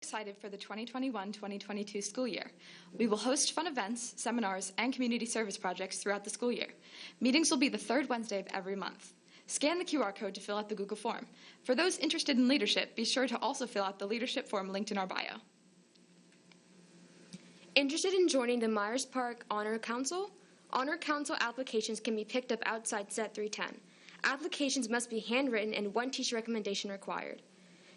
Excited for the 2021-2022 school year. We will host fun events, seminars, and community service projects throughout the school year. Meetings will be the third Wednesday of every month. Scan the QR code to fill out the Google form. For those interested in leadership, be sure to also fill out the leadership form linked in our bio. Interested in joining the Myers Park Honor Council? Honor Council applications can be picked up outside Set 310. Applications must be handwritten and one teacher recommendation required.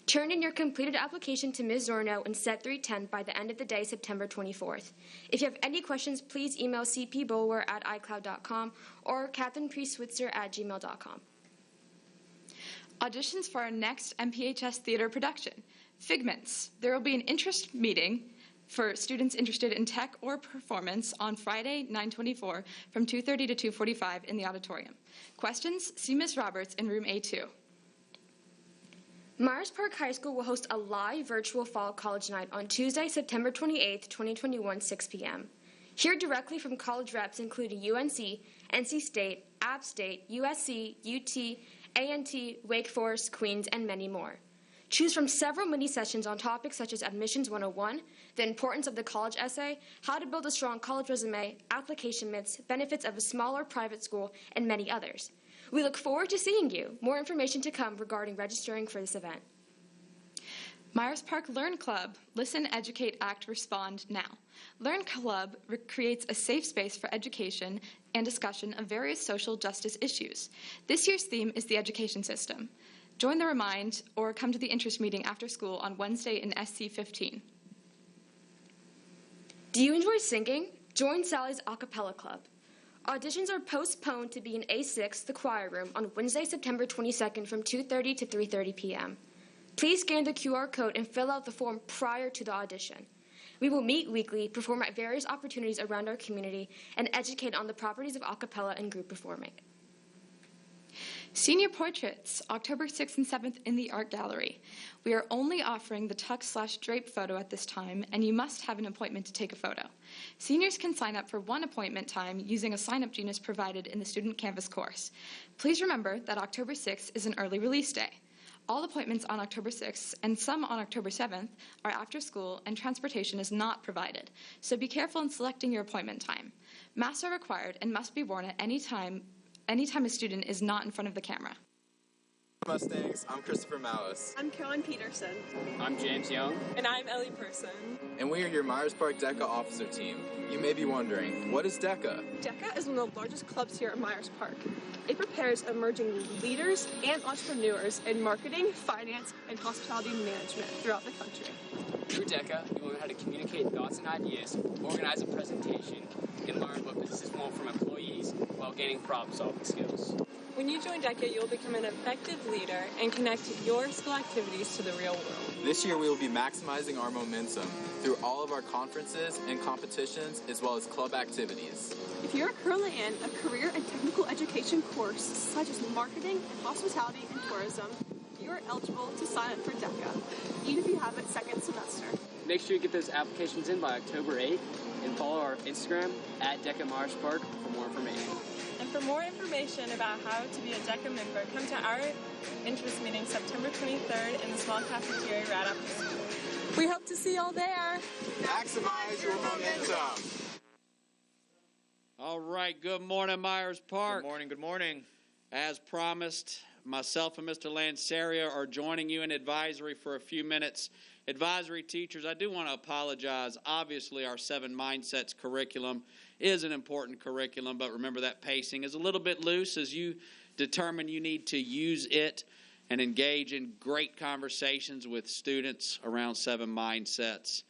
Turn in your completed application to Ms. Zorno in Set 310 by the end of the day, September 24th. If you have any questions, please email cpbulwer@icloud.com or catherinepriestswitzer@gmail.com. Auditions for our next MPHS theater production. Figments. There will be an interest meeting for students interested in tech or performance on Friday, 9/24 from 2:30 to 2:45 in the auditorium. Questions? See Ms. Roberts in room A2. Myers Park High School will host a live virtual fall college night on Tuesday, September 28th, 2021, 6 p.m. Hear directly from college reps including UNC, NC State, App State, USC, UT, A&T, Wake Forest, Queens, and many more. Choose from several mini-sessions on topics such as Admissions 101, the importance of the college essay, how to build a strong college resume, application myths, benefits of a smaller private school, and many others. We look forward to seeing you. More information to come regarding registering for this event. Myers Park Learn Club. Listen, educate, act, respond now. Learn Club creates a safe space for education and discussion of various social justice issues. This year's theme is the education system. Join the Remind or come to the interest meeting after school on Wednesday in SC 15. Do you enjoy singing? Join Sally's a cappella club. Auditions are postponed to be in A6, the choir room, on Wednesday, September 22nd from 2:30 to 3:30 p.m. Please scan the QR code and fill out the form prior to the audition. We will meet weekly, perform at various opportunities around our community, and educate on the properties of a cappella and group performing. Senior Portraits, October 6th and 7th in the Art Gallery. We are only offering the tuck/drape photo at this time, and you must have an appointment to take a photo. Seniors can sign up for one appointment time using a sign-up genus provided in the Student Canvas course. Please remember that October 6th is an early release day. All appointments on October 6th and some on October 7th are after school, and transportation is not provided, so be careful in selecting your appointment time. Masks are required and must be worn at any time a student is not in front of the camera. Mustangs, I'm Christopher Malice. I'm Caroline Peterson. I'm James Young. And I'm Ellie Person. And we are your Myers Park DECA officer team. You may be wondering, what is DECA? DECA is one of the largest clubs here at Myers Park. It prepares emerging leaders and entrepreneurs in marketing, finance, and hospitality management throughout the country. Through DECA, you will learn how to communicate thoughts and ideas, organize a presentation, and learn what businesses want from employees while gaining problem-solving skills. When you join DECA, you'll become an effective leader and connect your school activities to the real world. This year, we will be maximizing our momentum through all of our conferences and competitions, as well as club activities. If you're currently in a career and technical education course, such as marketing, hospitality, and tourism, you are eligible to sign up for DECA, even if you have it second semester. Make sure you get those applications in by October 8th and follow our Instagram at DECA Myers Park for more information. And for more information about how to be a DECA member, come to our interest meeting September 23rd in the small cafeteria right after school. We hope to see y'all there. Maximize your momentum. All right, good morning, Myers Park. Good morning, good morning. As promised, myself and Mr. Lansaria are joining you in advisory for a few minutes. Advisory teachers, I do want to apologize. Obviously, our 7 Mindsets curriculum is an important curriculum, but remember that pacing is a little bit loose as you determine you need to use it and engage in great conversations with students around 7 Mindsets.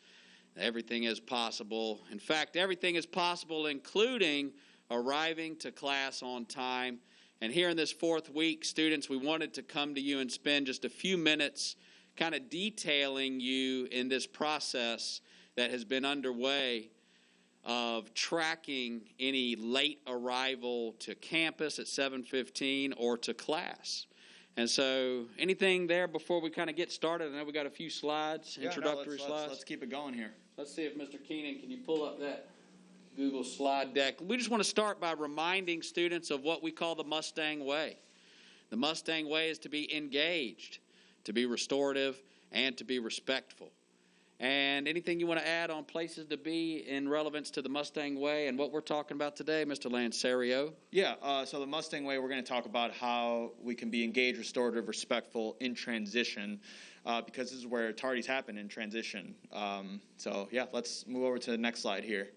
Everything is possible. In fact, everything is possible, including arriving to class on time. And here in this 4th week, students, we wanted to come to you and spend just a few minutes kind of detailing you in this process that has been underway of tracking any late arrival to campus at 7:15 or to class. And so anything there before we kind of get started? I know we got a few slides, introductory slides. Let's keep it going here. Let's see if Mr. Keenan, can you pull up that Google slide deck? We just want to start by reminding students of what we call the Mustang Way. The Mustang Way is to be engaged, to be restorative, and to be respectful. And anything you want to add on places to be in relevance to the Mustang Way and what we're talking about today, Mr. Lancerio? Yeah, so the Mustang Way, we're going to talk about how we can be engaged, restorative, respectful in transition, because this is where tardies happen in transition. Let's move over to the next slide here.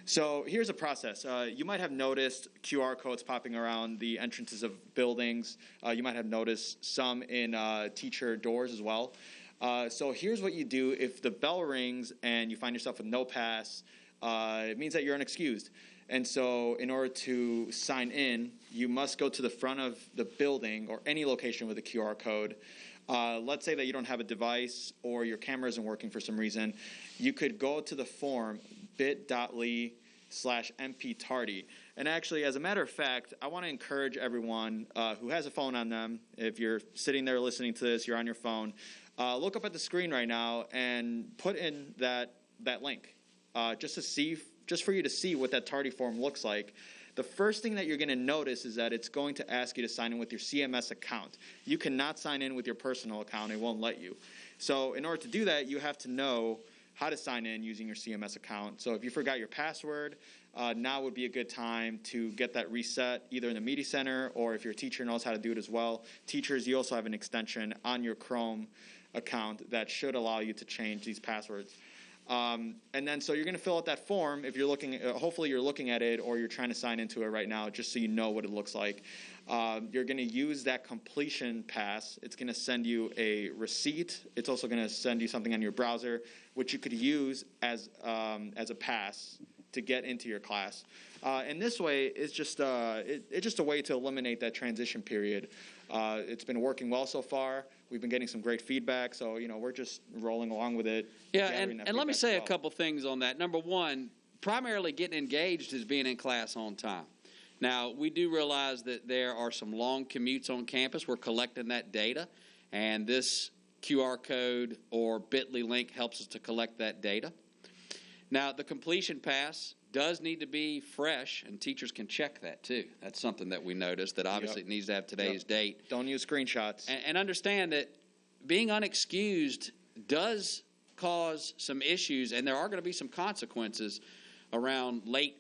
So here's a process. You might have noticed QR codes popping around the entrances of buildings. You might have noticed some in teacher doors as well. So here's what you do if the bell rings and you find yourself with no pass. It means that you're unexcused. And so in order to sign in, you must go to the front of the building or any location with a QR code. Let's say that you don't have a device or your camera isn't working for some reason. You could go to the form bit.ly/mptardy. And actually, as a matter of fact, I want to encourage everyone who has a phone on them, if you're sitting there listening to this, you're on your phone, look up at the screen right now and put in that link just for you to see what that tardy form looks like. The first thing that you're going to notice is that it's going to ask you to sign in with your CMS account. You cannot sign in with your personal account. It won't let you. So in order to do that, you have to know how to sign in using your CMS account. So if you forgot your password, now would be a good time to get that reset either in the Media Center or if your teacher knows how to do it as well. Teachers, you also have an extension on your Chrome account that should allow you to change these passwords. And then so you're going to fill out that form if you're looking, hopefully you're looking at it or you're trying to sign into it right now just so you know what it looks like. You're going to use that completion pass. It's going to send you a receipt. It's also going to send you something on your browser, which you could use as a pass to get into your class. And this way, it's just a way to eliminate that transition period. It's been working well so far. We've been getting some great feedback, so we're just rolling along with it. Yeah, and let me say a couple things on that. Number one, primarily getting engaged is being in class on time. Now, we do realize that there are some long commutes on campus. We're collecting that data, and this QR code or bit.ly link helps us to collect that data. Now, the completion pass does need to be fresh, and teachers can check that too. That's something that we noticed, that obviously it needs to have today's date. Don't use screenshots. And understand that being unexcused does cause some issues, and there are going to be some consequences around late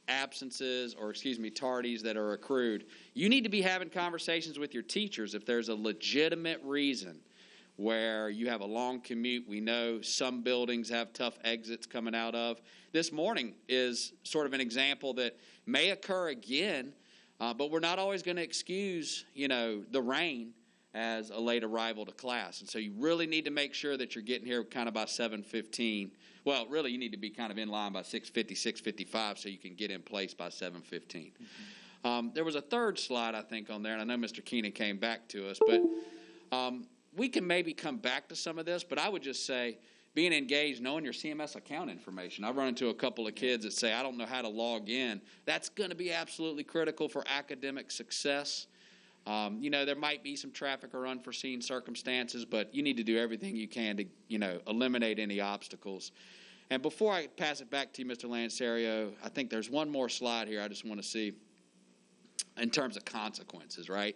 absences or, tardies that are accrued. You need to be having conversations with your teachers if there's a legitimate reason where you have a long commute. We know some buildings have tough exits coming out of. This morning is sort of an example that may occur again, but we're not always going to excuse, the rain as a late arrival to class. And so you really need to make sure that you're getting here kind of by 7:15. Well, really, you need to be kind of in line by 6:50, 6:55 so you can get in place by 7:15. Mm-hmm. There was a third slide, I think, on there, and I know Mr. Keenan came back to us, but we can maybe come back to some of this, but I would just say being engaged, knowing your CMS account information. I've run into a couple of kids that say, I don't know how to log in. That's going to be absolutely critical for academic success. There might be some traffic or unforeseen circumstances, but you need to do everything you can to, eliminate any obstacles. And before I pass it back to you, Mr. Lancerio, I think there's one more slide here I just want to see in terms of consequences, right?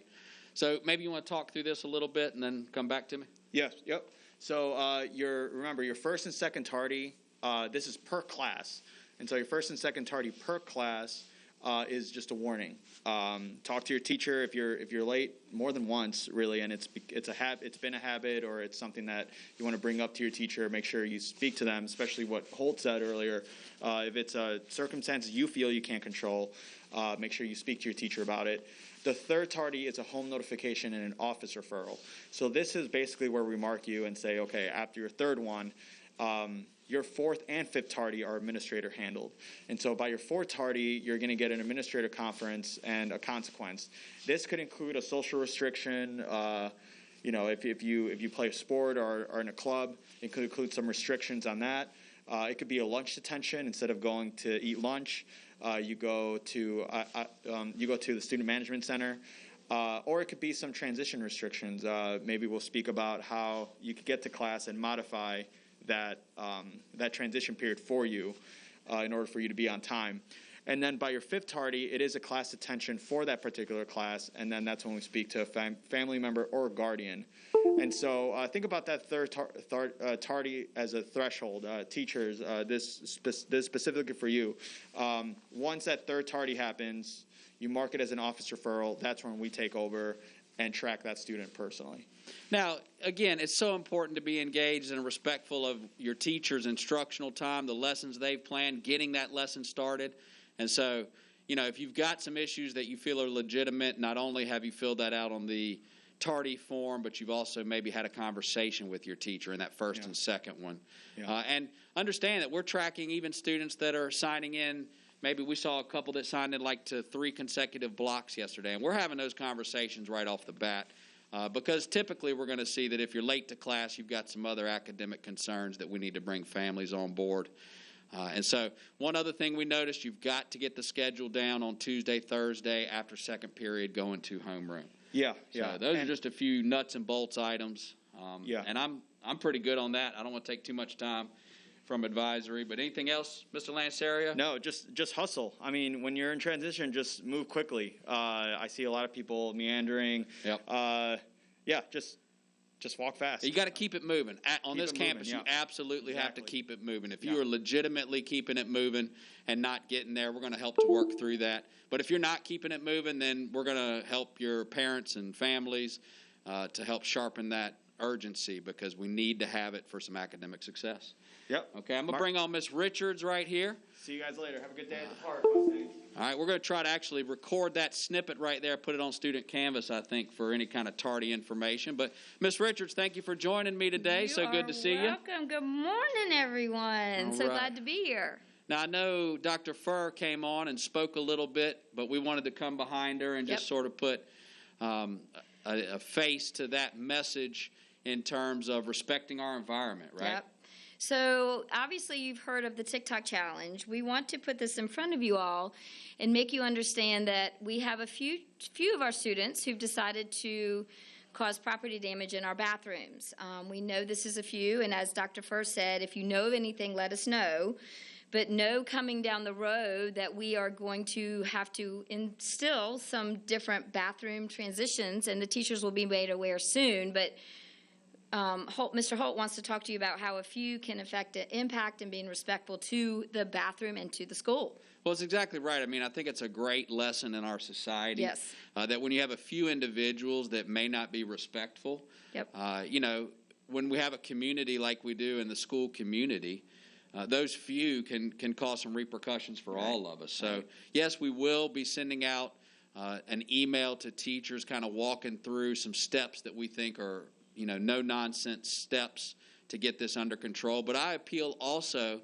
So maybe you want to talk through this a little bit and then come back to me? Yes, yep. So remember, your first and second tardy, this is per class. And so your first and second tardy per class is just a warning. Talk to your teacher if you're late more than once, really, and it's been a habit or it's something that you want to bring up to your teacher. Make sure you speak to them, especially what Holt said earlier. If it's circumstances you feel you can't control, make sure you speak to your teacher about it. The third tardy is a home notification and an office referral. So this is basically where we mark you and say, okay, after your third one, your fourth and fifth tardy are administrator handled. And so by your fourth tardy, you're going to get an administrator conference and a consequence. This could include a social restriction. If you play a sport or are in a club, it could include some restrictions on that. It could be a lunch detention. Instead of going to eat lunch, you go to the student management center. Or it could be some transition restrictions. Maybe we'll speak about how you could get to class and modify that transition period for you in order for you to be on time. And then by your fifth tardy, it is a class detention for that particular class, and then that's when we speak to a family member or guardian. And so think about that third tardy as a threshold. Teachers, this specifically for you. Once that third tardy happens, you mark it as an office referral. That's when we take over and track that student personally. Now, again, it's so important to be engaged and respectful of your teacher's instructional time, the lessons they've planned, getting that lesson started. And so, if you've got some issues that you feel are legitimate, not only have you filled that out on the tardy form, but you've also maybe had a conversation with your teacher in that first and second one. And understand that we're tracking even students that are signing in. Maybe we saw a couple that signed in to 3 consecutive blocks yesterday, and we're having those conversations right off the bat because typically we're going to see that if you're late to class, you've got some other academic concerns that we need to bring families on board. And so one other thing we noticed, you've got to get the schedule down on Tuesday, Thursday after second period going to homeroom. So those are just a few nuts and bolts items. And I'm pretty good on that. I don't want to take too much time from advisory, but anything else, Mr. Lanceria? No, just hustle. I mean, when you're in transition, just move quickly. I see a lot of people meandering. Just walk fast. You got to keep it moving. On this campus, you absolutely have to keep it moving. If you are legitimately keeping it moving and not getting there, we're going to help to work through that. But if you're not keeping it moving, then we're going to help your parents and families to help sharpen that urgency because we need to have it for some academic success. Okay, I'm going to bring on Miss Richards right here. See you guys later. Have a good day at the park, Mustang. All right, we're going to try to actually record that snippet right there, put it on Student Canvas, I think, for any kind of tardy information. But, Miss Richards, thank you for joining me today. So good to see you. Welcome. Good morning, everyone. So glad to be here. Now, I know Dr. Furr came on and spoke a little bit, but we wanted to come behind her and just sort of put a face to that message in terms of respecting our environment, right? So obviously you've heard of the TikTok challenge. We want to put this in front of you all and make you understand that we have a few of our students who've decided to cause property damage in our bathrooms. We know this is a few, and as Dr. Furr said, if you know of anything, let us know. But know coming down the road that we are going to have to instill some different bathroom transitions, and the teachers will be made aware soon. But Mr. Holt wants to talk to you about how a few can affect the impact and being respectful to the bathroom and to the school. Well, it's exactly right. I mean, I think it's a great lesson in our society that when you have a few individuals that may not be respectful, when we have a community like we do in the school community, those few can cause some repercussions for all of us. So, yes, we will be sending out an email to teachers kind of walking through some steps that we think are no-nonsense steps to get this under control. But I appeal also,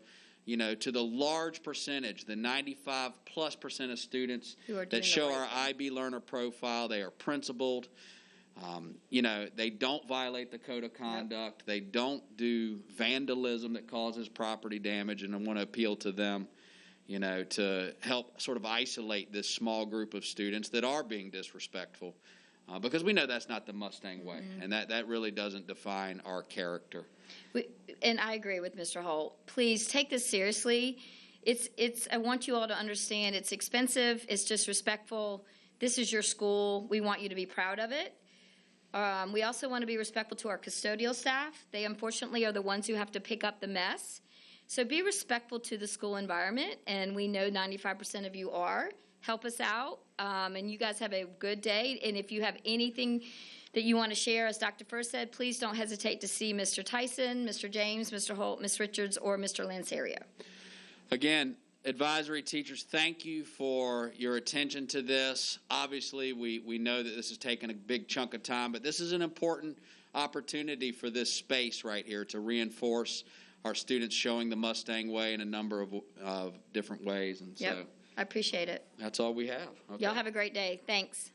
to the large percentage, the 95+% of students that show our IB learner profile. They are principled. They don't violate the code of conduct. They don't do vandalism that causes property damage. And I want to appeal to them, to help sort of isolate this small group of students that are being disrespectful. Because we know that's not the Mustang way, and that really doesn't define our character. And I agree with Mr. Holt. Please take this seriously. I want you all to understand it's expensive, it's disrespectful. This is your school. We want you to be proud of it. We also want to be respectful to our custodial staff. They, unfortunately, are the ones who have to pick up the mess. So be respectful to the school environment, and we know 95% of you are. Help us out, and you guys have a good day. And if you have anything that you want to share, as Dr. Furr said, please don't hesitate to see Mr. Tyson, Mr. James, Mr. Holt, Ms. Richards, or Mr. Lanceria. Again, advisory teachers, thank you for your attention to this. Obviously, we know that this has taken a big chunk of time, but this is an important opportunity for this space right here to reinforce our students showing the Mustang way in a number of different ways. And so I appreciate it. That's all we have. Y'all have a great day. Thanks.